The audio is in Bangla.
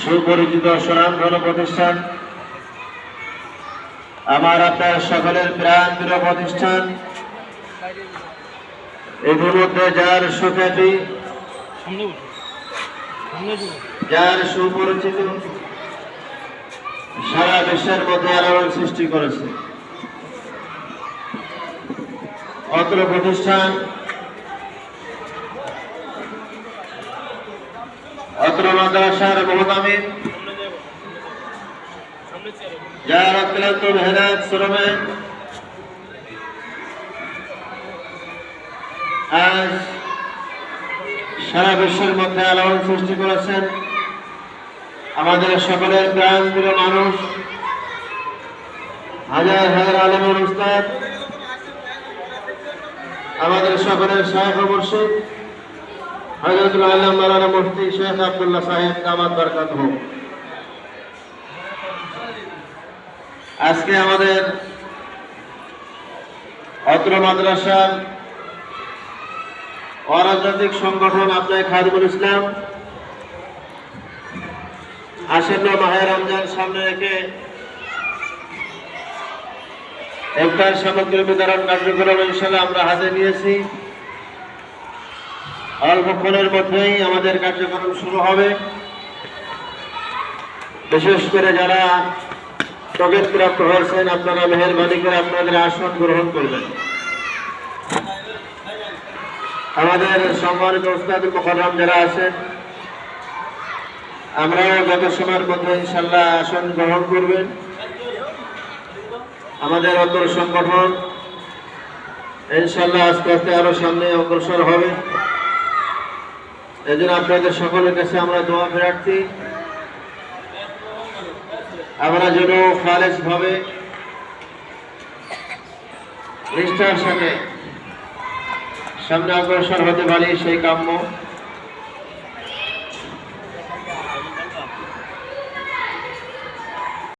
সুপরিচিত সুনামধন্য প্রতিষ্ঠান, আমার আপনার সকলের প্রাণপ্রিয় প্রতিষ্ঠান, ইতিমধ্যে যার সুখ্যাতি, যার সুপরিচিত, সারা বিশ্বের মধ্যে আলোড়ন সৃষ্টি করেছে। অত্র প্রতিষ্ঠান, অত্র মাদ্রাসার মুহতামিম, যার অক্লান্ত মেহনত শ্রমে আজ সারা বিশ্বের মধ্যে আলোড়ন সৃষ্টি করেছেন, আমাদের সকলের প্রাণপ্রিয় মানুষ, হাজার হাজার আলেমের উস্তাদ, আমাদের সকলের শায়খ ও মুর্শিদ হযরতুল আল্লামা মাওলানা মুফতি শেখ আব্দুল্লাহ সাহেব দামাত বরকাতুহু। আজকে আমাদের অত্র মাদ্রাসার অরাজনৈতিক সংগঠন আপনার খাদিমুল ইসলাম আসন্ন মাহে রমজান সামনে রেখে ইফতার সামগ্রী বিতরণ কার্যক্রম ইনশাআল্লাহ আমরা হাতে নিয়েছি। অল্পক্ষণের মধ্যেই আমাদের কার্যক্রম শুরু হবে। বিশেষ করে যারা টকেট প্রাপ্ত হয়েছেন, আপনারা মেহেরবানি করে আপনাদের আসন গ্রহণ করবেন। আমাদের সম্মানিত উস্তাদুল মুকাররম যারা আছেন, আমরা গত সময়ের মধ্যে ইনশাআল্লাহ আসন গ্রহণ করবেন। আমাদের অত্র সংগঠন ইনশাআল্লাহ আস্তে আস্তে আরো সামনে অগ্রসর হবে। এজন্য আপনাদের সকলের কাছে আমরা দোয়া প্রার্থী, আমরা যেন খালেস ভাবে নিষ্ঠার সাথে সামনে অগ্রসর হতে পারি সেই কাম্য।